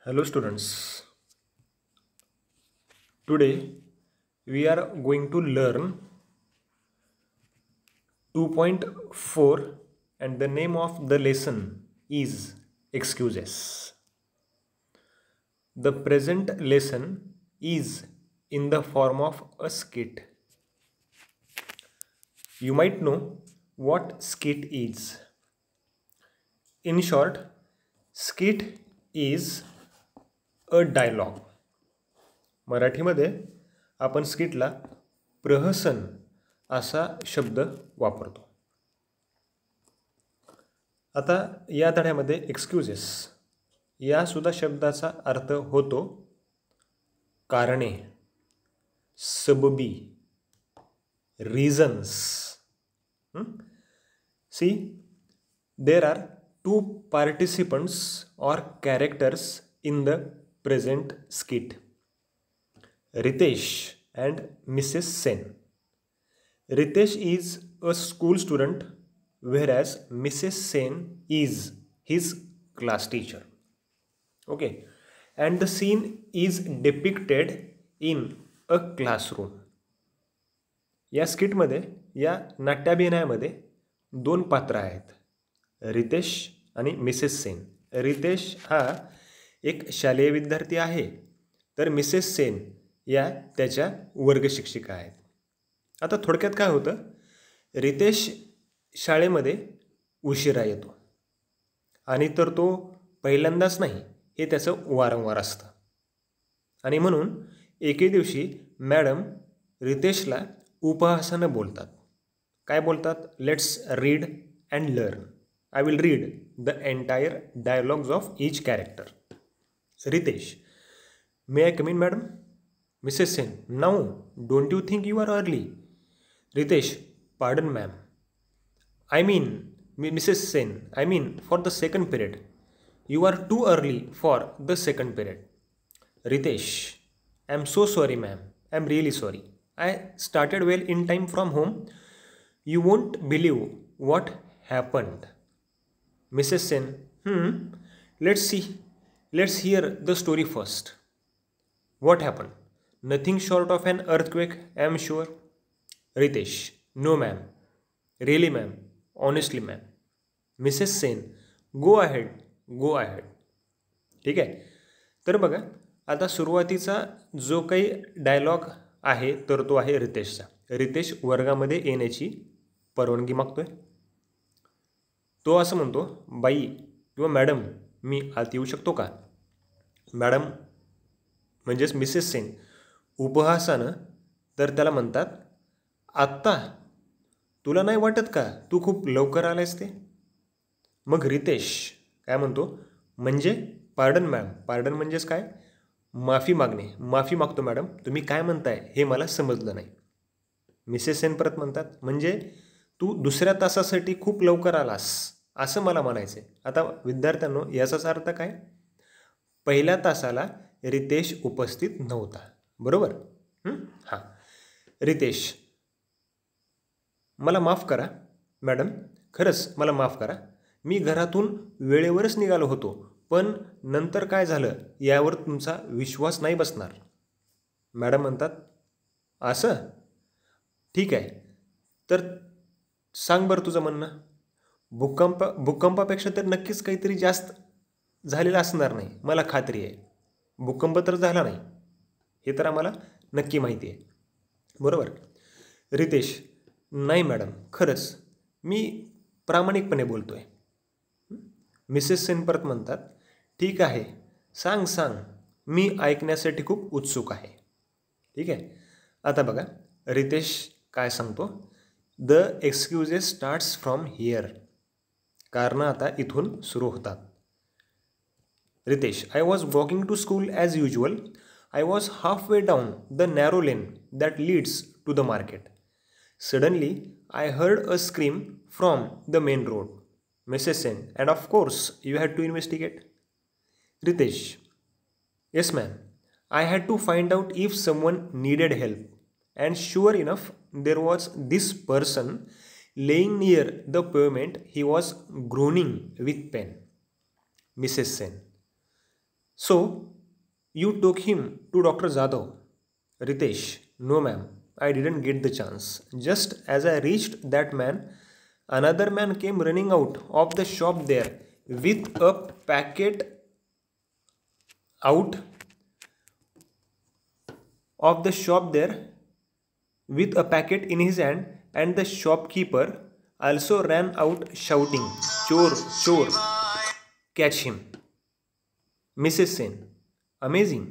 Hello students. Today we are going to learn 2.4 and the name of the lesson is excuses. The present lesson is in the form of a skit. You might know what skit is. In short, skit is a dialogue. मराठीमध्ये आपण स्किटला प्रहसन असा शब्द वापरतो. आता या धड्यामध्ये excuses या सुद्धा शब्दाचा अर्थ होतो कारणे, सबबी, reasons. See, there are two participants or characters in the present skit. Ritesh and Mrs. Sen. Ritesh is a school student whereas Mrs. Sen is his class teacher. Okay, and the scene is depicted in a classroom. या स्किटमध्ये या नाट्याभिनयामध्ये दोन पात्र आहेत, रितेश आणि Mrs Sen. Riteish हा एक शालेय विद्यार्थी आहे तर मिसेस सेन या त्याच्या वर्ग शिक्षिका आहेत. आता थोडक्यात काय होतं, रितेश शाळेमध्ये उशिरा येतो आणि तर तो पहिल्यांदाच नाही, हे त्याचं वारंवार असतं. आणि म्हणून एके दिवशी मॅडम रितेशला उपहासानं बोलतात. काय बोलतात? Let's read and learn. I will read the entire dialogues of each character. Ritesh, may I come in madam? Mrs. Sen, now don't you think you are early? Ritesh, pardon ma'am. I mean, Mrs. Sen, I mean for the second period. You are too early for the second period. Ritesh, I'm so sorry ma'am. I'm really sorry. I started well in time from home. You won't believe what happened. Mrs. Sen, let's see. Let's hear the story first. What happened? Nothing short of an earthquake, I am sure. Ritesh, no ma'am. Really ma'am. Honestly ma'am. Mrs. Sen, go ahead. Go ahead. ठीक आहे. तर बघा, आता सुरुवातीचा जो काही dialogue आहे तर तो आहे रितेशचा. रितेश वर्गामध्ये येण्याची परवानगी मागतोय. तो असं म्हणतो, बाई किंवा मॅडम, मी आत येऊ शकतो का? मॅडम म्हणजेच मिसेस सेन उपहासानं तर त्याला म्हणतात, आत्ता? तुला नाही वाटत का तू खूप लवकर आलायस ते? मग रितेश काय म्हणतो, म्हणजे पार्डन मॅम. पार्डन म्हणजेच काय? माफी मागणे. माफी मागतो मॅडम, तुम्ही काय म्हणताय हे मला समजलं नाही. मिसेस सेन परत म्हणतात, म्हणजे तू दुसऱ्या तासासाठी खूप लवकर आलास असं मला म्हणायचं आहे. आता विद्यार्थ्यांनो, याचाच अर्थ काय? पहिल्या तासाला रितेश उपस्थित नव्हता, बरोबर? हां. रितेश, मला माफ करा मॅडम, खरंच मला माफ करा. मी घरातून वेळेवरच निघालो होतो, पण नंतर काय झालं यावर तुमचा विश्वास नाही बसणार. मॅडम म्हणतात, असं? ठीक आहे, तर सांग बरं तुझं म्हणणं. भूकंपापेक्षा तर नक्कीच काहीतरी जास्त झालेलं असणार नाही, मला खात्री आहे. भूकंप तर झाला नाही हे तर आम्हाला नक्की माहिती आहे, बरोबर? रितेश, नाही मॅडम, खरंच मी प्रामाणिकपणे बोलतो आहे. मिसेस सेन परत म्हणतात, ठीक आहे, सांग सांग, मी ऐकण्यासाठी खूप उत्सुक आहे. ठीक आहे. आता बघा रितेश काय सांगतो, the excuses starts from here. कारणं आता इथून सुरू होतात. Ritesh, I was walking to school as usual. I was halfway down the narrow lane that leads to the market. Suddenly, I heard a scream from the main road. Mrs. Sen, and of course, you had to investigate. Ritesh, yes ma'am. I had to find out if someone needed help. And sure enough, there was this person laying near the pavement. He was groaning with pain. Mrs. Sen, So, you took him to Dr. Jadhav. Ritesh, no ma'am, I didn't get the chance. Just as I reached that man, another man came running out of the shop there with a packet out of the shop there with a packet in his hand, and the shopkeeper also ran out shouting, Chor, chor, catch him. Mrs. Sen, amazing.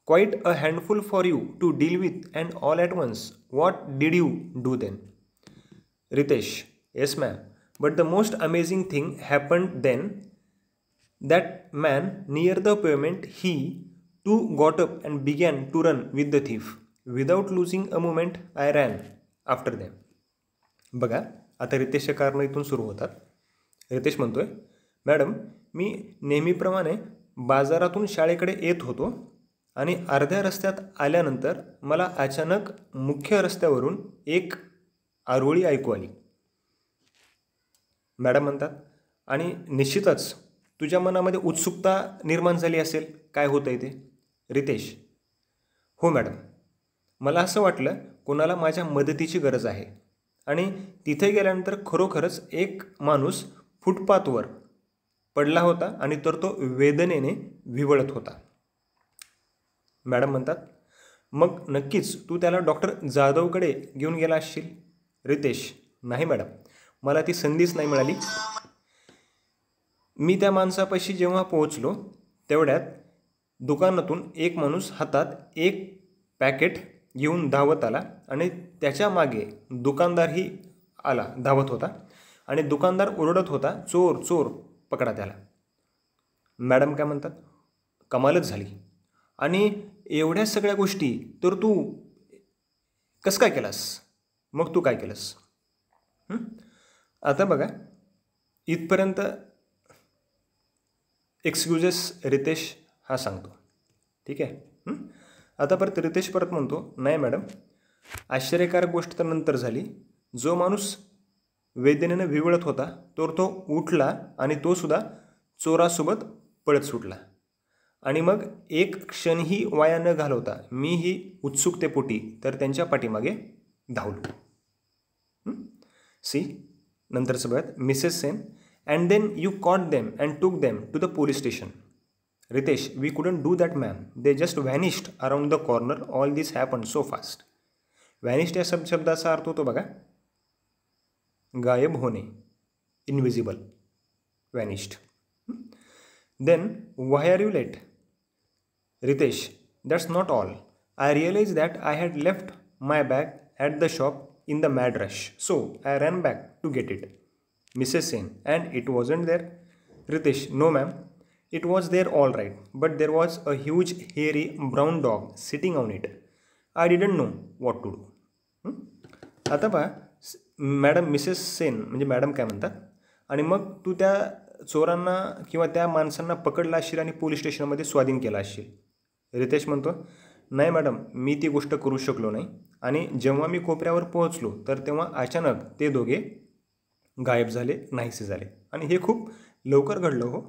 Quite a handful for you to deal with, and all at once. What did you do then? Ritesh, yes ma'am. But the most amazing thing happened then. That man near the pavement, he too got up and began to run with the thief. Without losing a moment, I ran after them. बघा, आता रितेशच्या कारणं इथून सुरू होतात. रितेश म्हणतोय, madam, मी नेहमीप्रमाणे बाजारातून शाळेकडे येत होतो आणि अर्ध्या रस्त्यात आल्यानंतर मला अचानक मुख्य रस्त्यावरून एक आरोळी ऐकू आली. मॅडम म्हणतात, आणि निश्चितच तुझ्या मनामध्ये उत्सुकता निर्माण झाली असेल, काय होतंय ते. रितेश, हो मॅडम, मला असं वाटलं कोणाला माझ्या मदतीची गरज आहे. आणि तिथे गेल्यानंतर खरोखरच एक माणूस फुटपाथवर पडला होता आणि तर तो वेदनेने विवळत होता. मॅडम म्हणतात, मग नक्कीच तू त्याला डॉक्टर जाधवकडे घेऊन गेला असशील. रितेश, नाही मॅडम, मला ती संधीच नाही मिळाली. मी त्या माणसापाशी जेव्हा पोहोचलो तेवढ्यात दुकानातून एक माणूस हातात एक पॅकेट घेऊन धावत आला आणि त्याच्या मागे दुकानदारही आला धावत होता आणि दुकानदार ओरडत होता, चोर चोर, पकडा त्याला. मॅडम काय म्हणतात, कमालच झाली. आणि एवढ्या सगळ्या गोष्टी तर तू कसं काय केलास? मग तू काय केलंस? आता बघा, इथपर्यंत एक्सक्युजेस रितेश हा सांगतो. ठीक आहे. आता परत रितेश परत म्हणतो, नाही मॅडम, आश्चर्यकारक गोष्ट तर नंतर झाली. जो माणूस वेदनेनं विवळत होता तर तो उठला आणि तो सुद्धा चोरासोबत पळत सुटला. आणि मग एक क्षणही वाया न घालवता मीही उत्सुकतेपोटी तर त्यांच्या पाठीमागे धावलो. सी, नंतरचं बघत, Mrs Sen, and then you caught them and took them to the police station. Ritesh, we couldn't do that ma'am, they just vanished around the corner, all this happen so fast. Vanished या शब्दाचा अर्थ होतो बघा, गायब होणे, invisible, vanished. Then why are you late? Ritesh, that's not all. I realized that I had left my bag at the shop in the mad rush, so I ran back to get it. Mrs. Sen, and it wasn't there? Ritesh, no ma'am, it was there all right, but there was a huge hairy brown dog sitting on it. I didn't know what to do. आता पहा, madam Mrs Sen म्हणजे madam काय म्हणतात, आणि मग तू त्या चोरांना किंवा त्या माणसांना पकडला असशील आणि पोलीस स्टेशनमध्ये स्वाधीन केला असशील. रितेश म्हणतो, नाही मॅडम, मी ती गोष्ट करू शकलो नाही. आणि जेव्हा मी कोपऱ्यावर पोहोचलो तर तेव्हा अचानक ते दोघे गायब झाले, नाहीसे झाले. आणि हे खूप लवकर घडलं हो.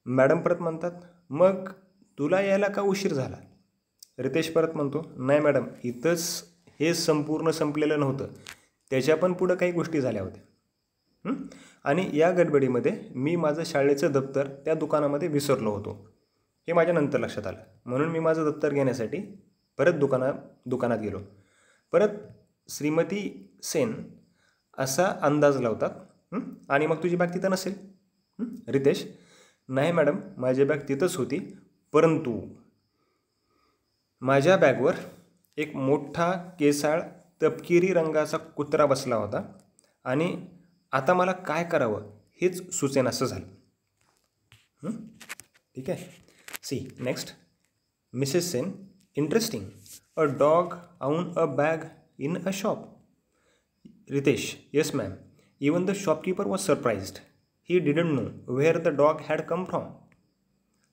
मॅडम परत म्हणतात, मग तुला यायला का उशीर झाला? रितेश परत म्हणतो, नाही मॅडम, इथंच हे संपूर्ण संपलेलं नव्हतं, त्याच्या पण पुढं काही गोष्टी झाल्या होत्या. आणि या गडबडीमध्ये मी माझं शाळेचं दप्तर त्या दुकानामध्ये विसरलो होतो. हे माझ्या नंतर लक्षात आलं, म्हणून मी माझं दप्तर घेण्यासाठी परत दुकानात गेलो. परत श्रीमती सेन असा अंदाज लावतात, आणि मग तुझी बॅग तिथं नसेल. रितेश, नाही मॅडम, माझी बॅग तिथंच होती, परंतु माझ्या बॅगवर एक मोठा केसाळ तपकिरी रंगाचा कुत्रा बसला होता आणि आता मला काय करावं हेच सुचेनासं झालं. ठीक आहे. See next, Mrs Sen, interesting, a dog on a bag in a shop. Ritesh, yes ma'am, even the shopkeeper was surprised. He didn't know where the dog had come from,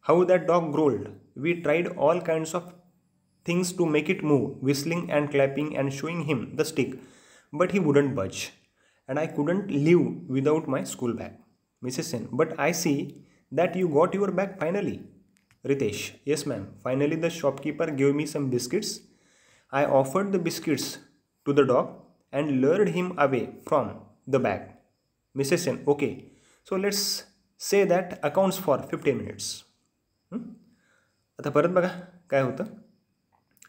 how that dog growled. We tried all kinds of things to make it move, whistling and clapping and showing him the stick, but he wouldn't budge, and I couldn't leave without my school bag. Mrs. Sen, but I see that you got your bag finally. Ritesh, yes ma'am. Finally the shopkeeper gave me some biscuits. I offered the biscuits to the dog and lured him away from the bag. Mrs. Sen, okay. So let's say that accounts for 15 minutes. आता परत बघा काय होतं.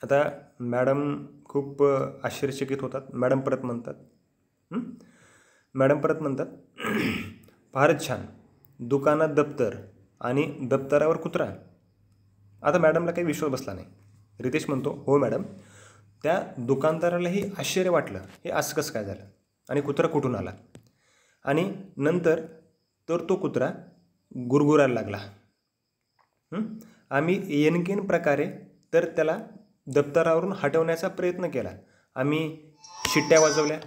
आता madam खूप आश्चर्यचकित होतात. Madam परत म्हणतात फारच छान, दुकानात दप्तर आणि दप्तरावर कुत्रा. आता मॅडमला काही विश्वास बसला नाही. रितेश म्हणतो, हो मॅडम, त्या दुकानदारालाही आश्चर्य वाटलं, हे असं कसं काय झालं आणि कुत्रा कुठून आला. आणि नंतर तर तो कुत्रा गुरगुरायला लागला. आम्ही एनकेन प्रकारे तर त्याला दप्तरावरून हटवण्याचा प्रयत्न केला. आम्ही शिट्ट्या वाजवल्या,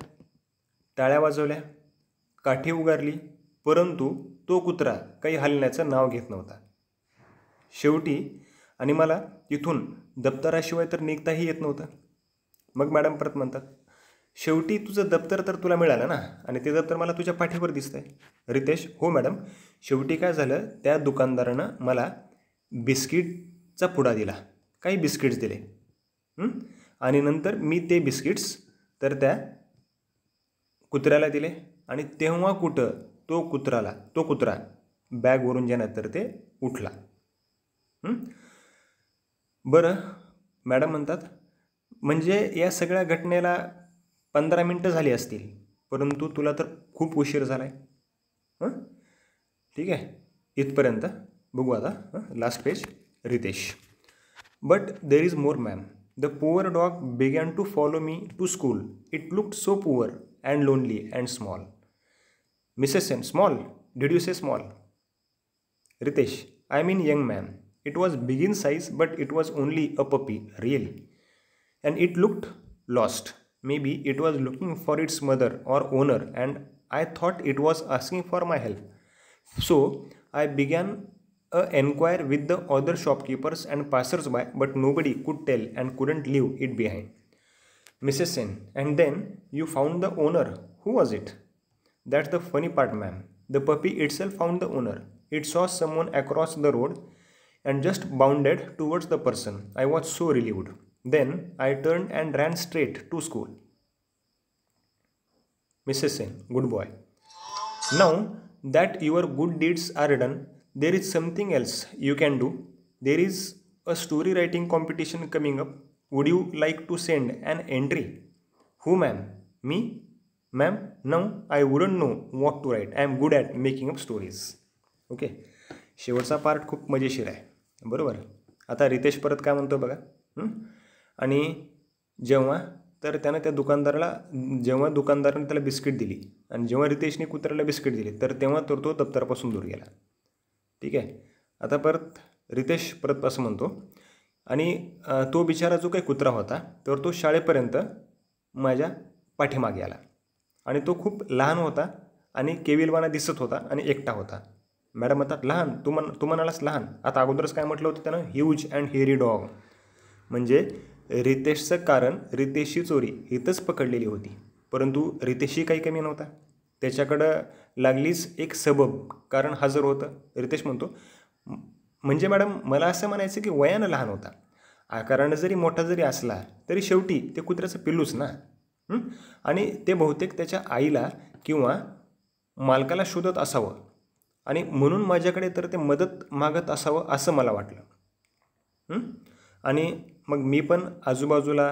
टाळ्या वाजवल्या, काठी उगारली, परंतु तो कुत्रा काही हलण्याचं नाव घेत नव्हता. शेवटी आणि मला तिथून दप्तराशिवाय तर निघताही येत नव्हतं. मग मॅडम परत म्हणतात, शेवटी तुझं दप्तर तर तुला मिळालं ना, आणि ते दप्तर मला तुझ्या पाठीवर दिसतंय. रितेश, हो मॅडम, शेवटी काय झालं, त्या दुकानदारानं मला बिस्किटचा पुडा दिला, काही बिस्किट्स दिले, आणि नंतर मी ते बिस्किट्स तर त्या कुत्र्याला दिले, आणि तेव्हा कुठं तो कुत्रा बॅगवरून ज्यानं तर ते उठला. बरं, मॅडम म्हणतात, म्हणजे या सगळ्या घटनेला 15 मिनटं झाली असतील, परंतु तुला तर खूप उशीर झाला आहे. ठीक आहे, इथपर्यंत बघू. आता last page. Ritesh, but there is more ma'am. The poor dog began to follow me to school. It looked so poor and lonely and small. Mrs Sen, small? Did you say small? Ritesh, I mean young ma'am. It was big in size, but it was only a puppy, really. And it looked lost. Maybe it was looking for its mother or owner, and I thought it was asking for my help. So I began a enquire with the other shopkeepers and passers-by, but nobody could tell and couldn't leave it behind. Mrs. Sen, and then you found the owner. Who was it? That's the funny part, ma'am. The puppy itself found the owner. It saw someone across the road and just bounded towards the person. I was so relieved. Then I turned and ran straight to school. Mrs. Sen, good boy. Now that your good deeds are done, there is something else you can do. There is a story writing competition coming up. Would you like to send an entry? Who, ma'am? Me? Ma'am, no, I wouldn't know what to write. I am good at making up stories. Okay. शेवटचा part खूप मजेशीर आहे, बरोबर. आता रितेश परत काय म्हणतो बघा. आणि जेव्हा तर त्यानं त्या दुकानदाराने त्याला बिस्किट दिली, आणि जेव्हा रितेशने कुत्र्याला बिस्किट दिली, तर तेव्हा तर तो दप्तरापासून दूर गेला. ठीक आहे. आता परत रितेश परत असं म्हणतो, आणि तो बिचारा जो काही कुत्रा होता तर तो शाळेपर्यंत माझ्या पाठीमागे आला, आणि तो खूप लहान होता आणि केविलवाना दिसत होता आणि एकटा होता. मॅडम म्हणतात, लहान? तू म्हणालास लहान? आता अगोदरच काय म्हटलं होतं त्यानं, ह्यूज अँड हेरी डॉग. म्हणजे रितेशचं कारण रितेशची चोरी इथंच पकडलेली होती, परंतु रितेशही काही कमी नव्हता. त्याच्याकडं लागलीच एक सबब कारण हजर होतं. रितेश म्हणतो, म्हणजे मॅडम मला असं म्हणायचं की वयानं लहान होता, आकारानं जरी मोठा जरी असला तरी शेवटी ते कुत्र्याचं पिल्लूच ना. आणि ते बहुतेक त्याच्या आईला किंवा मालकाला शोधत असावं, आणि म्हणून माझ्याकडे तर ते मदत मागत असावं असं मला वाटलं. आणि मग मी पण आजूबाजूला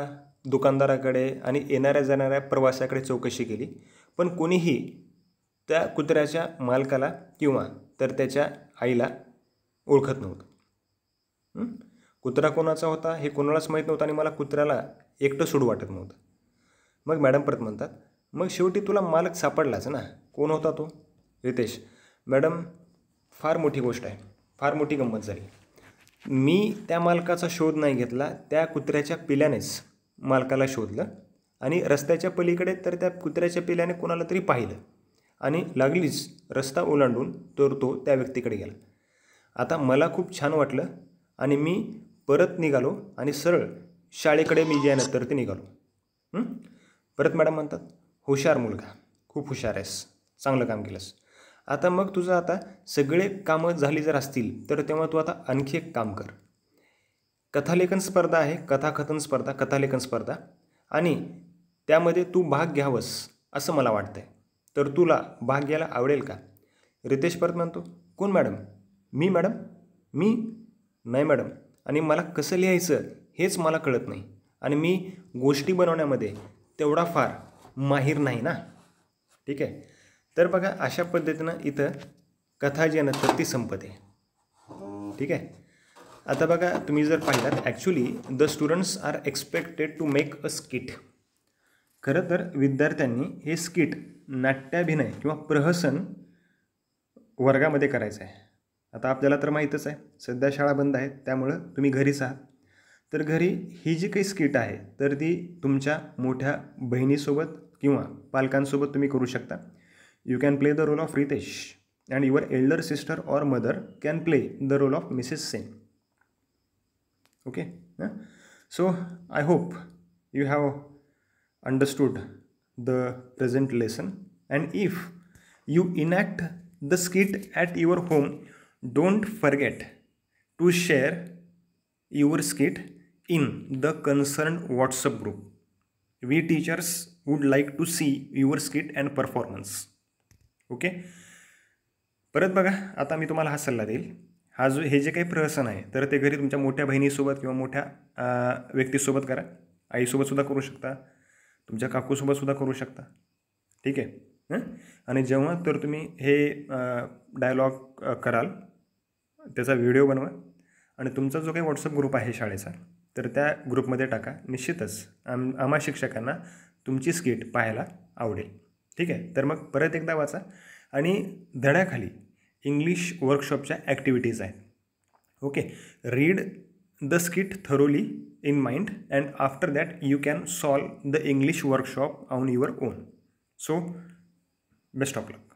दुकानदाराकडे आणि येणाऱ्या जाणाऱ्या प्रवाशाकडे चौकशी केली, पण कोणीही त्या कुत्र्याच्या मालकाला किंवा तर त्याच्या आईला ओळखत नव्हतं. कुत्रा कोणाचा होता हे कोणालाच माहीत नव्हतं, आणि मला कुत्र्याला एकटं सोडू वाटत नव्हतं. मग मॅडम परत म्हणतात, मग शेवटी तुला मालक सापडलाच ना. कोण होता तो? रितेश, मॅडम फार मोठी गोष्ट आहे, फार मोठी गंमत झाली. मी त्या मालकाचा शोध नाही घेतला, त्या कुत्र्याच्या पिल्यानेच मालकाला शोधलं, आणि रस्त्याच्या पलीकडे तर त्या कुत्र्याच्या पिल्याने कोणाला तरी पाहिलं, आणि लागलीच रस्ता ओलांडून तर तो त्या व्यक्तीकडे गेला. आता मला खूप छान वाटलं, आणि मी परत निघालो आणि सरळ शाळेकडे मी ज्यानंतर ते निघालो. परत मॅडम म्हणतात, हुशार मुलगा, खूप हुशार आहेस, चांगलं काम केलंस. आता मग तुझं आता सगळे कामं झाली जर असतील तर तेव्हा तू आता आणखी एक काम कर. कथालेखन स्पर्धा आहे, कथाकथन स्पर्धा, कथालेखन स्पर्धा, आणि त्यामध्ये तू भाग घ्यावंस असं मला वाटतं आहे. तर तुला भाग घ्यायला आवडेल का? रितेश परत म्हणतो, कोण मॅडम? मी मॅडम? मी नाही मॅडम, आणि मला कसं लिहायचं हेच मला कळत नाही, आणि मी गोष्टी बनवण्यामध्ये तेवढा फार माहीर नाही ना. ठीक आहे. तर बघा अशा पद्धतीनं इथं कथा जी आहे ना तर ती संपते. ठीक आहे. आता बघा तुम्ही जर पाहिलात, actually the students are expected to make a skit. खरं तर विद्यार्थ्यांनी हे स्किट नाट्याभिनय किंवा प्रहसन वर्गामध्ये करायचं आहे. आता आपल्याला तर माहीतच आहे सध्या शाळा बंद आहेत, त्यामुळं तुम्ही घरीच आहात. तर घरी ही जी काही स्किट आहे तर ती तुमच्या मोठ्या बहिणीसोबत किंवा पालकांसोबत तुम्ही करू शकता. You can play the role of Ritesh and your elder sister or mother can play the role of Mrs Sen. Okay, so I hope you have understood the present lesson, and if you enact the skit at your home, don't forget to share your skit in the concerned WhatsApp group. We teachers would like to see your skit and performance. Okay, परत बघा आता मी तुम्हाला हा सल्ला देईल. हे जे काही प्रहसन आहे तर ते घरी तुमच्या मोठ्या बहिणीसोबत किंवा मोठ्या व्यक्तीसोबत करा. आईसोबतसुद्धा करू शकता, तुमच्या काकूसोबतसुद्धा करू शकता. ठीक आहे. आणि जेव्हा तर तुम्ही हे डायलॉग कराल त्याचा व्हिडिओ बनवा आणि तुमचा जो काही व्हॉट्सअप ग्रुप आहे शाळेचा तर त्या ग्रुपमध्ये टाका. निश्चितच आम्हा शिक्षकांना तुमची स्किट पाहायला आवडेल. ठीक आहे. तर मग परत एकदा वाचा, आणि धड्याखाली इंग्लिश वर्कशॉपच्या ॲक्टिव्हिटीज आहेत. Okay, read the skit thoroughly in mind and after that you can solve the English workshop on your on. So best of luck.